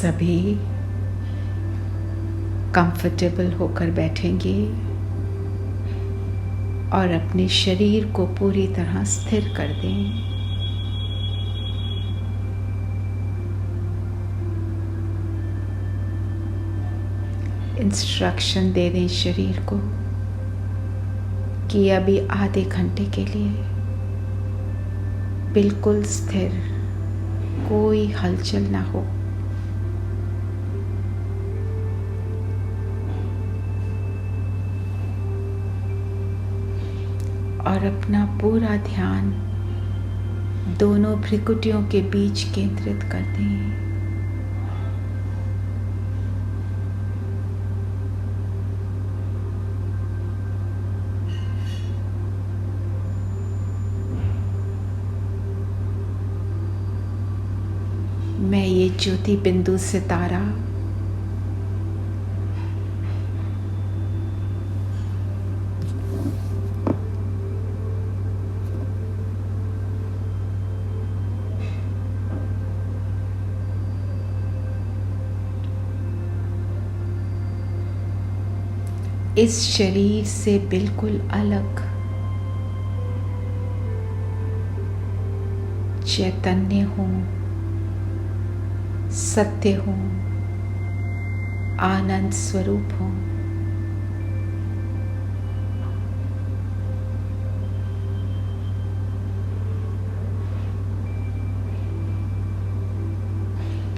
सभी कंफर्टेबल होकर बैठेंगे और अपने शरीर को पूरी तरह स्थिर कर दें। इंस्ट्रक्शन दे दें शरीर को कि अभी आधे घंटे के लिए बिल्कुल स्थिर, कोई हलचल ना हो। और अपना पूरा ध्यान दोनों भ्रिकुटियों के बीच केंद्रित कर दें। मैं ये ज्योति बिंदु सितारा इस शरीर से बिल्कुल अलग चैतन्य हूँ, सत्य हूँ, आनंद स्वरूप हूँ।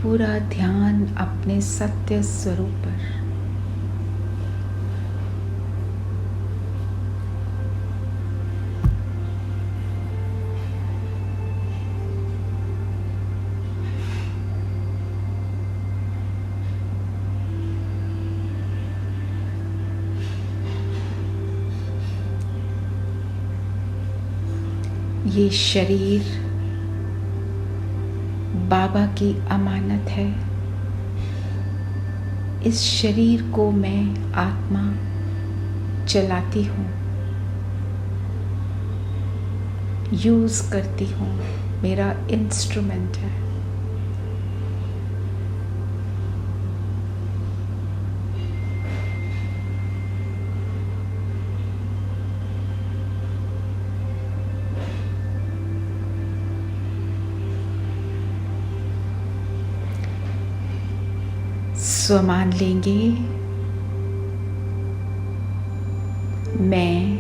पूरा ध्यान अपने सत्य स्वरूप पर। ये शरीर बाबा की अमानत है। इस शरीर को मैं आत्मा चलाती हूँ, यूज करती हूँ, मेरा इंस्ट्रूमेंट है। स्वमान लेंगे, मैं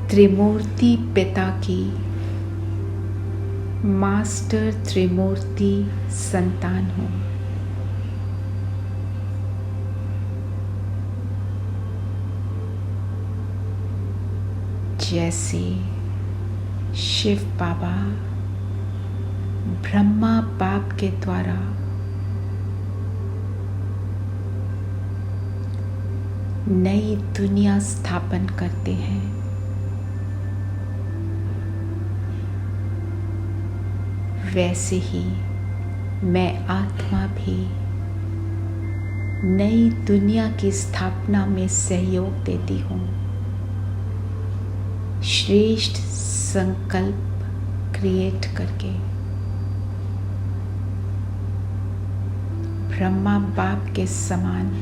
त्रिमूर्ति पिता की मास्टर त्रिमूर्ति संतान हूँ। जैसे शिव बाबा ब्रह्मा बाप के द्वारा नई दुनिया स्थापन करते हैं, वैसे ही मैं आत्मा भी नई दुनिया की स्थापना में सहयोग देती हूँ। श्रेष्ठ संकल्प क्रिएट करके ब्रह्मा बाप के समान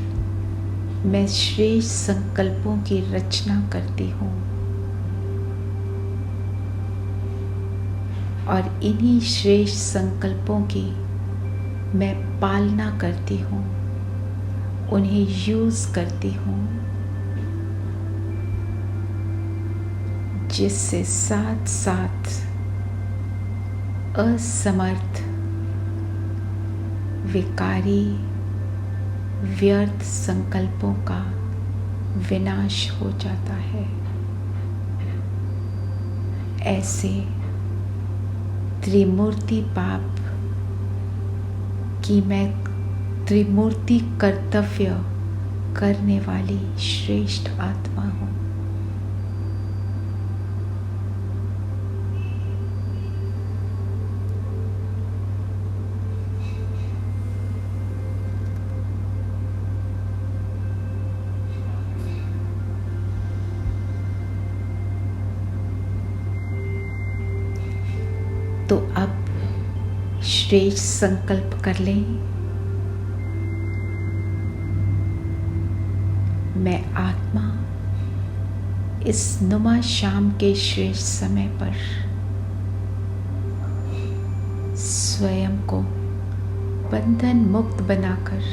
मैं श्रेष्ठ संकल्पों की रचना करती हूँ और इन्हीं श्रेष्ठ संकल्पों की मैं पालना करती हूँ, उन्हें यूज करती हूँ, जिससे साथ साथ असमर्थ, विकारी, व्यर्थ संकल्पों का विनाश हो जाता है। ऐसे त्रिमूर्ति पाप की मैं त्रिमूर्ति कर्तव्य करने वाली श्रेष्ठ आत्मा हूँ। तो अब श्रेष्ठ संकल्प कर लें इस नुमा शाम के श्रेष्ठ समय पर स्वयं को बंधन मुक्त बनाकर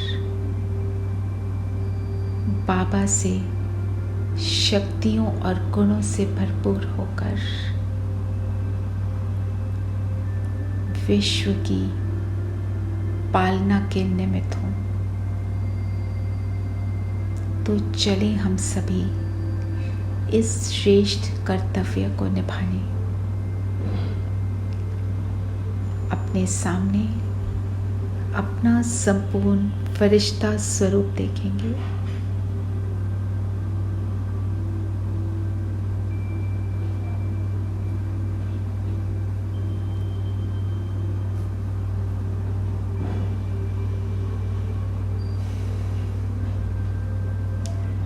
बाबा से शक्तियों और गुणों से भरपूर होकर विश्व की पालना के निमित्त हूँ। तो चले हम सभी इस श्रेष्ठ कर्तव्य को निभाने। अपने सामने अपना संपूर्ण फरिश्ता स्वरूप देखेंगे।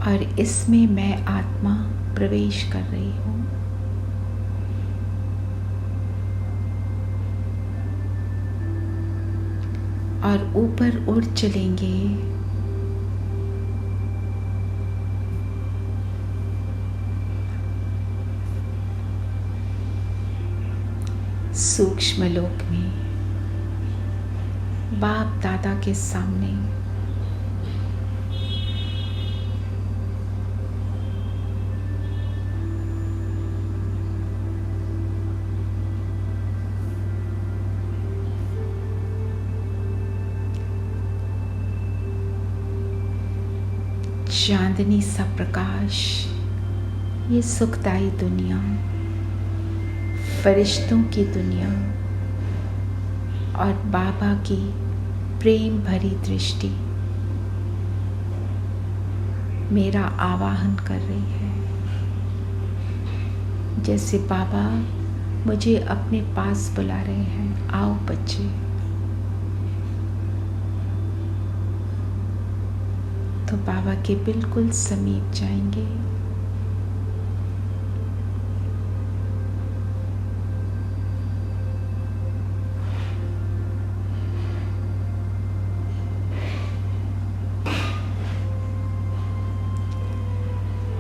और इसमें मैं आत्मा प्रवेश कर रही हूँ। और ऊपर उड़ चलेंगे सूक्ष्म लोक में बाप दादा के सामने। चांदनी सा प्रकाश, ये सुखदाई दुनिया, फरिश्तों की दुनिया और बाबा की प्रेम भरी दृष्टि मेरा आवाहन कर रही है। जैसे बाबा मुझे अपने पास बुला रहे हैं, आओ बच्चे। तो बाबा के बिल्कुल समीप जाएंगे।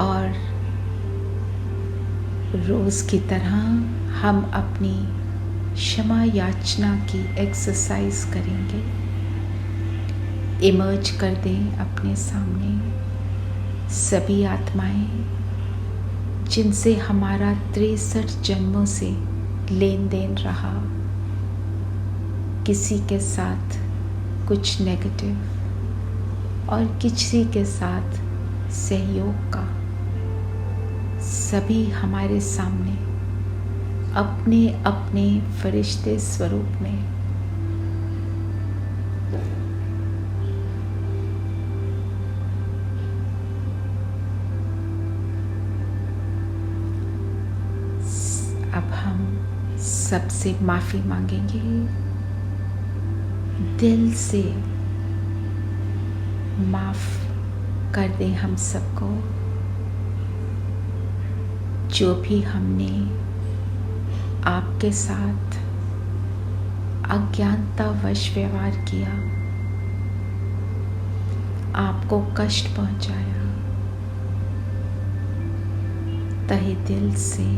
और रोज की तरह हम अपनी क्षमा याचना की एक्सरसाइज करेंगे। इमर्ज कर दें अपने सामने सभी आत्माएं जिनसे हमारा 63 जन्मों से लेन देन रहा। किसी के साथ कुछ नेगेटिव और किसी के साथ सहयोग का। सभी हमारे सामने अपने अपने फरिश्ते स्वरूप में अब हम सबसे माफ़ी मांगेंगे। दिल से माफ़ कर दें हम सबको, जो भी हमने आपके साथ अज्ञानतावश व्यवहार किया, आपको कष्ट पहुंचाया। तहे दिल से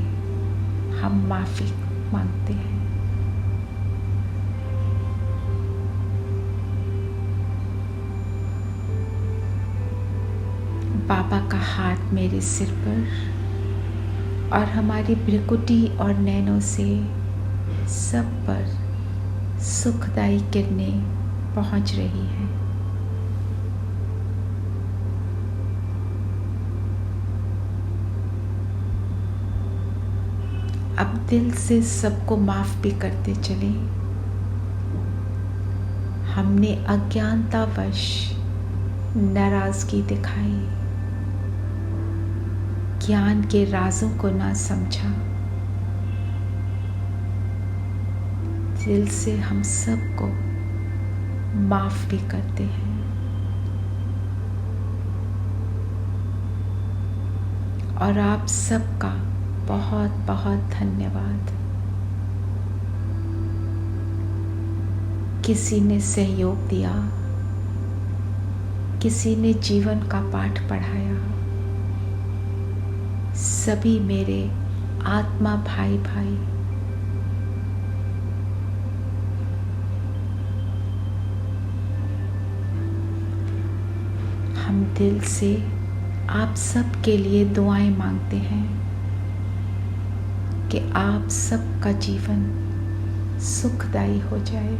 हम माफ़ी मांगते हैं। बाबा का हाथ मेरे सिर पर और हमारी भ्रिकुटी और नैनों से सब पर सुखदायी किरणें पहुंच रही हैं। अब दिल से सबको माफ भी करते चले। हमने अज्ञानतावश नाराजगी दिखाई, ज्ञान के राजों को ना समझा। दिल से हम सबको माफ भी करते हैं। और आप सबका बहुत बहुत धन्यवाद। किसी ने सहयोग दिया, किसी ने जीवन का पाठ पढ़ाया। सभी मेरे आत्मा भाई भाई हम दिल से आप सब के लिए दुआएं मांगते हैं कि आप सबका जीवन सुखदायी हो जाए।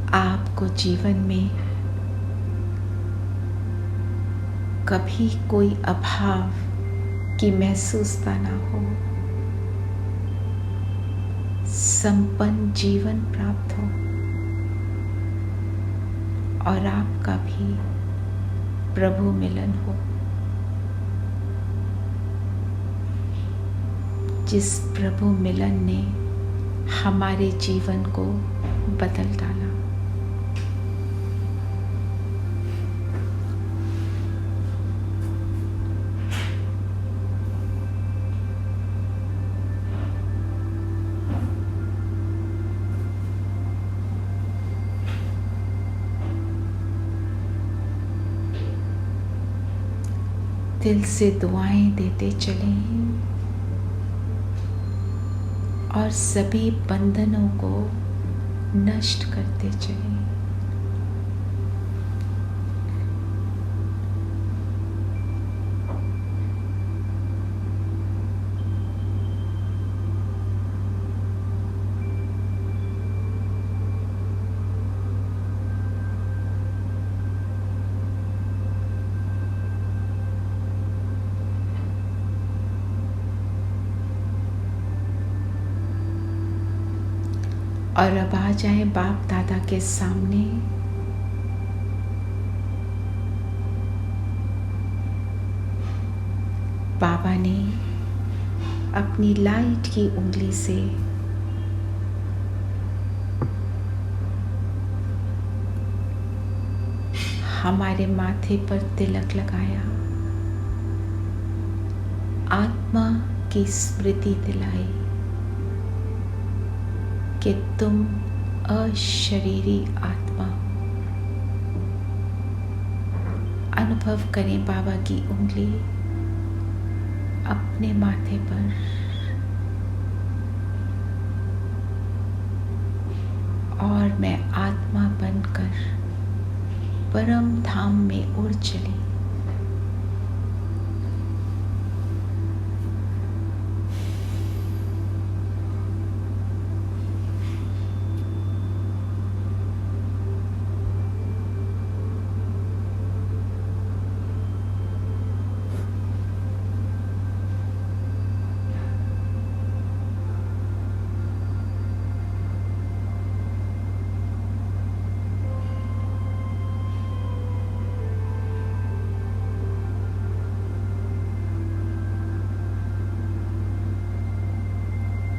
आपको जीवन में कभी कोई अभाव की महसूसता ना हो, संपन्न जीवन प्राप्त हो और आपका भी प्रभु मिलन हो, जिस प्रभु मिलन ने हमारे जीवन को बदल डाला। दिल से दुआएं देते चलें और सभी बंधनों को नष्ट करते चलें। और अब आ जाए बाप दादा के सामने। बाबा ने अपनी लाइट की उंगली से हमारे माथे पर तिलक लगाया, आत्मा की स्मृति दिलाई कि तुम अशरीरी आत्मा हो। अनुभव करें बाबा की उंगली अपने माथे पर और मैं आत्मा बनकर परम धाम में उड़ चली।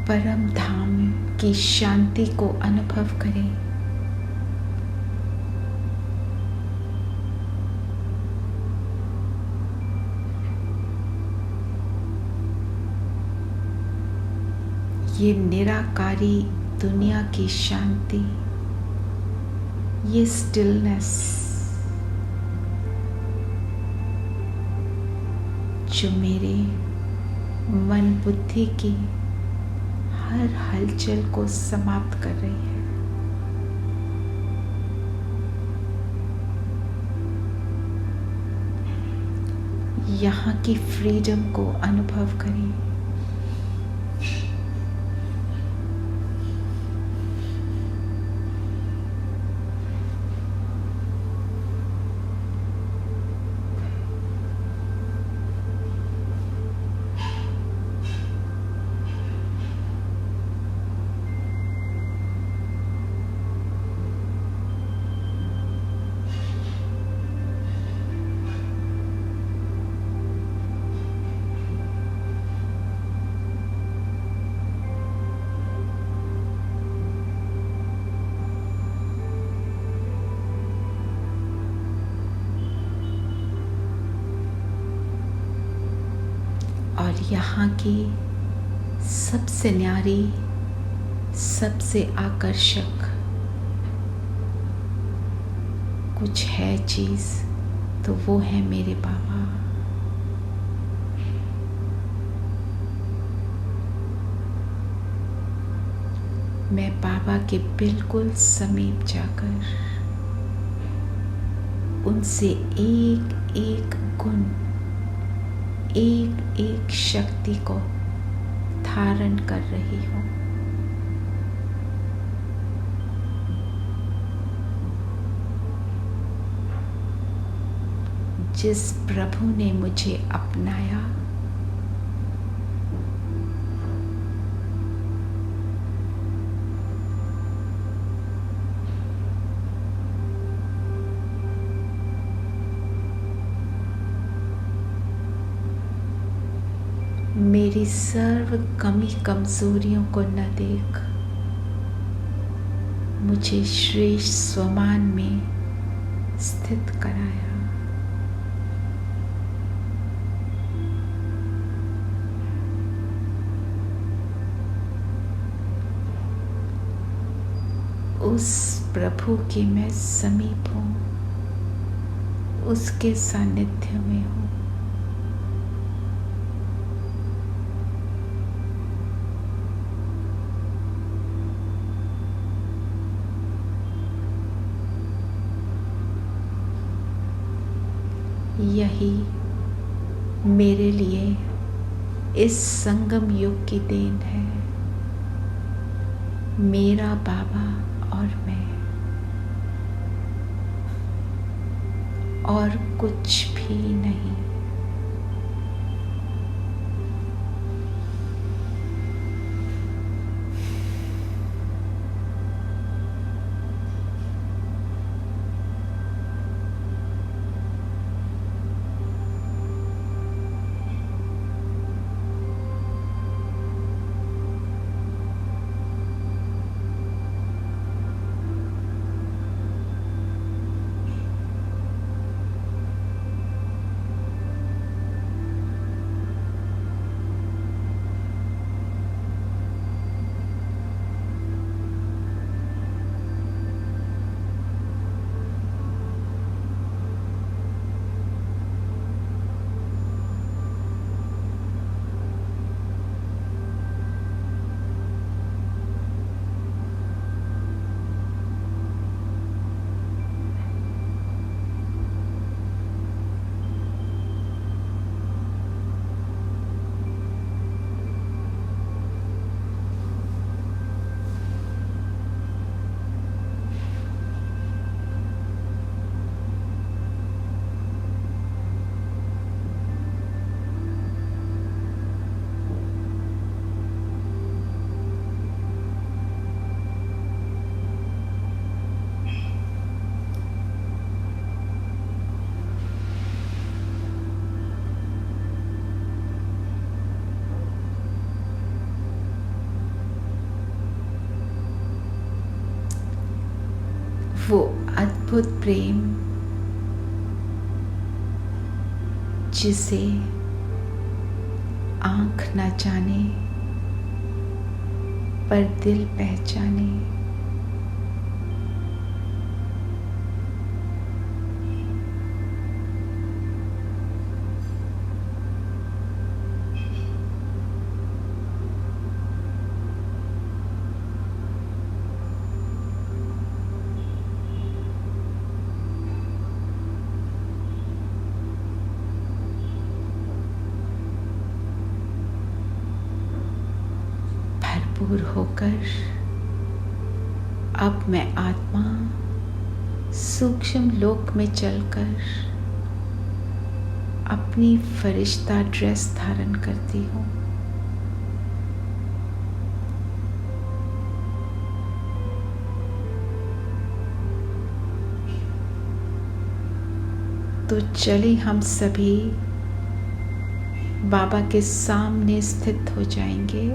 परम धाम की शांति को अनुभव करें। ये निराकारी दुनिया की शांति, ये स्टिलनेस जो मेरे मन बुद्धि की हर हलचल को समाप्त कर रही है। यहाँ की फ्रीडम को अनुभव करें। यहाँ की सबसे न्यारी, सबसे आकर्षक कुछ है चीज़ तो वो है मेरे बाबा। मैं बाबा के बिल्कुल समीप जाकर उनसे एक एक गुण, एक एक शक्ति को धारण कर रही हूँ। जिस प्रभु ने मुझे अपनाया, मेरी सर्व कमी कमजोरियों को न देख मुझे श्रेष्ठ स्वमान में स्थित कराया। उस प्रभु के मैं समीप हूँ, उसके सानिध्य में हूँ। यही मेरे लिए इस संगम युग की देन है। मेरा बाबा और मैं, और कुछ भी नहीं। वो अद्भुत प्रेम जिसे आँख न जाने पर दिल पहचाने, भरपूर होकर अब मैं आत्मा सूक्ष्म लोक में चलकर अपनी फरिश्ता ड्रेस धारण करती हूँ। तो चलिए हम सभी बाबा के सामने स्थित हो जाएंगे।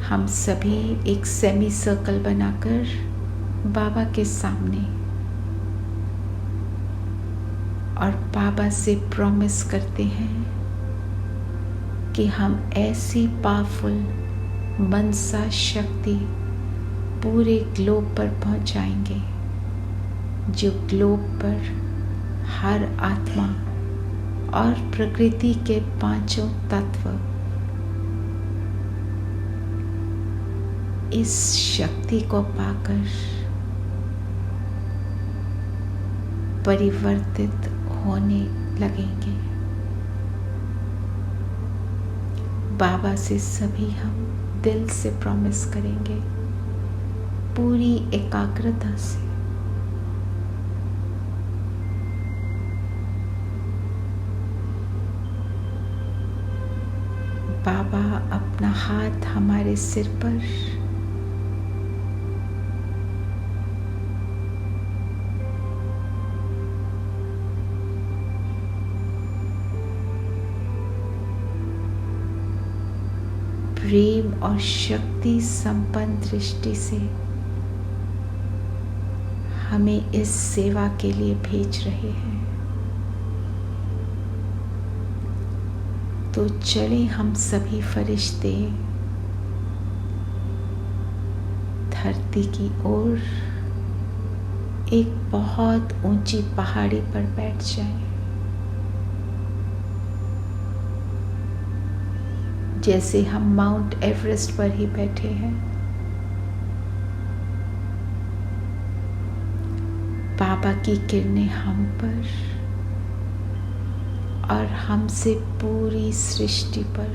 हम सभी एक सेमी सर्कल बनाकर बाबा के सामने और बाबा से प्रॉमिस करते हैं कि हम ऐसी पावरफुल मनसा शक्ति पूरे ग्लोब पर पहुंचाएंगे जो ग्लोब पर हर आत्मा और प्रकृति के पांचों तत्व इस शक्ति को पाकर परिवर्तित होने लगेंगे। बाबा से सभी हम दिल से प्रॉमिस करेंगे, पूरी एकाग्रता से। बाबा अपना हाथ हमारे सिर पर प्रेम और शक्ति संपन्न दृष्टि से हमें इस सेवा के लिए भेज रहे हैं। तो चले हम सभी फरिश्ते धरती की ओर एक बहुत ऊंची पहाड़ी पर बैठ जाएं, जैसे हम माउंट एवरेस्ट पर ही बैठे हैं। बाबा की किरणें हम पर और हमसे पूरी सृष्टि पर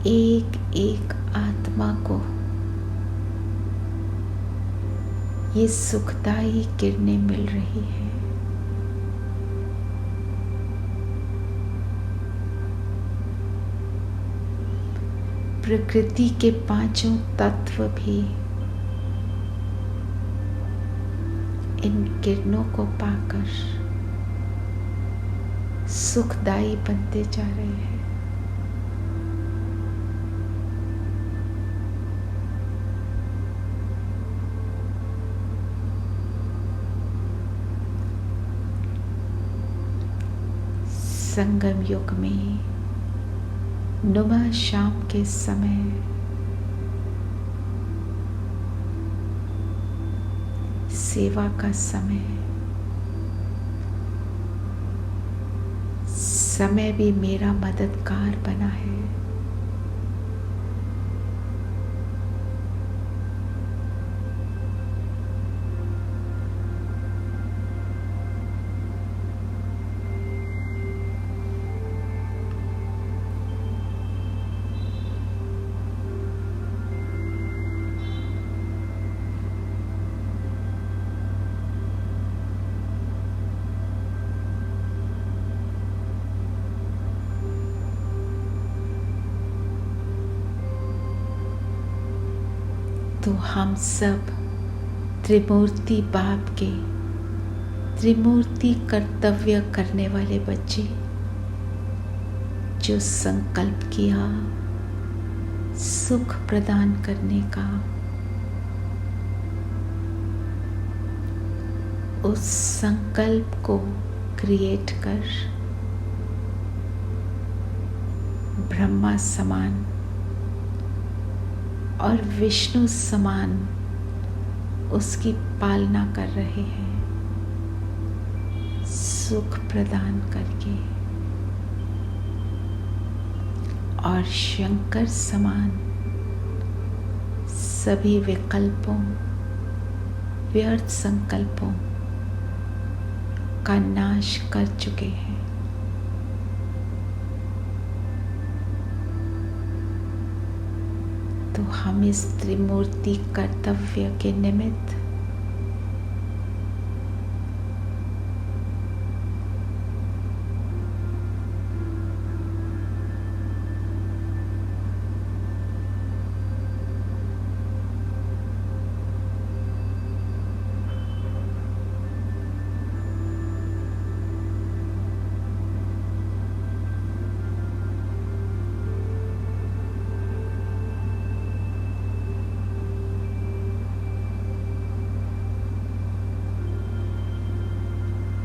एक एक आत्मा को ये सुखदायी किरणें मिल रही है। प्रकृति के पांचों तत्व भी इन किरणों को पाकर सुखदायी बनते जा रहे हैं। संगम युग में नुमा शाम के समय सेवा का समय भी मेरा मददगार बना है। तो हम सब त्रिमूर्ति बाप के त्रिमूर्ति कर्तव्य करने वाले बच्चे जो संकल्प किया सुख प्रदान करने का, उस संकल्प को क्रिएट कर ब्रह्मा समान और विष्णु समान उसकी पालना कर रहे हैं, सुख प्रदान करके, और शंकर समान सभी विकल्पों व्यर्थ संकल्पों का नाश कर चुके हैं। तो हम इस त्रिमूर्ति कर्तव्य के निमित्त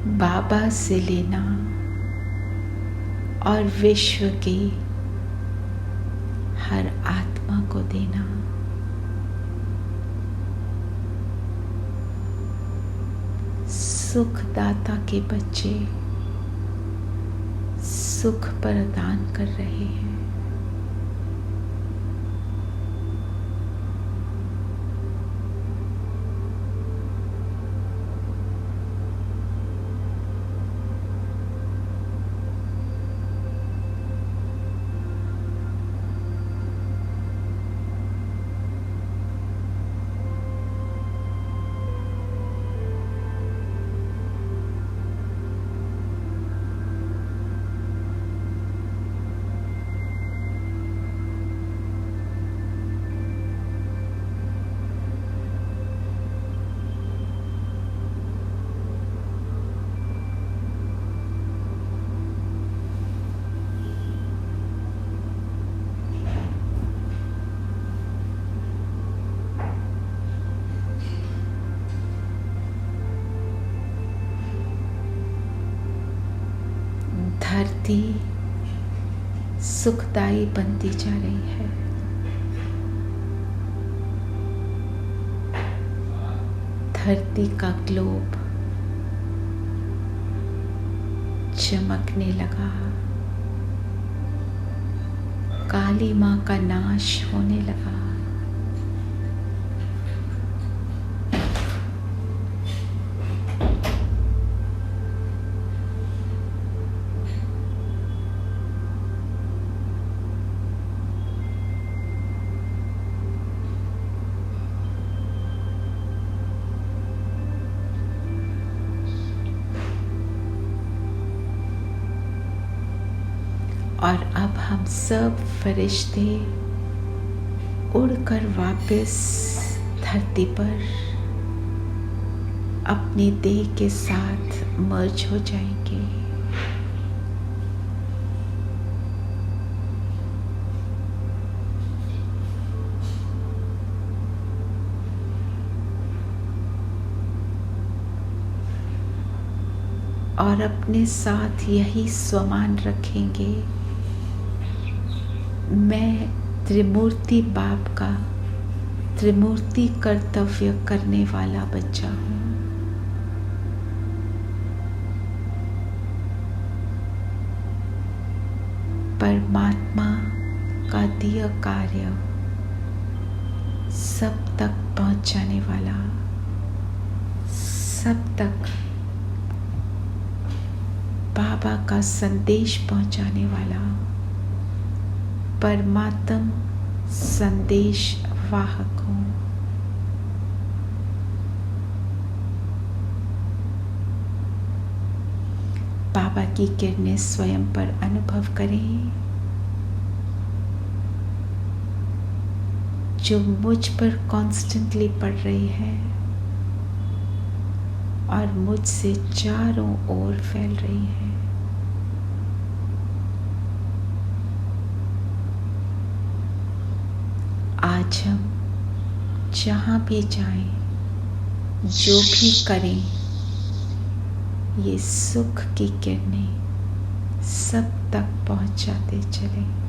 बाबा से लेना और विश्व की हर आत्मा को देना। सुखदाता के बच्चे सुख प्रदान कर रहे हैं। धरती सुखदायी बनती जा रही है। धरती का ग्लोब चमकने लगा। काली माँ का नाश होने लगा। और अब हम सब फरिश्ते उड़कर वापस धरती पर अपनी देह के साथ मर्ज हो जाएंगे। और अपने साथ यही स्वमान रखेंगे, मैं त्रिमूर्ति बाप का त्रिमूर्ति कर्तव्य करने वाला बच्चा हूँ। परमात्मा का दिया कार्य सब तक पहुँचाने वाला, सब तक बाबा का संदेश पहुँचाने वाला परमात्म संदेश वाहक हूँ। बाबा की किरणें स्वयं पर अनुभव करें, जो मुझ पर कॉन्स्टेंटली पड़ रही है और मुझसे चारों ओर फैल रही है। आज हम जहाँ भी जाएं, जो भी करें, ये सुख की किरणें सब तक पहुँचाते चलें।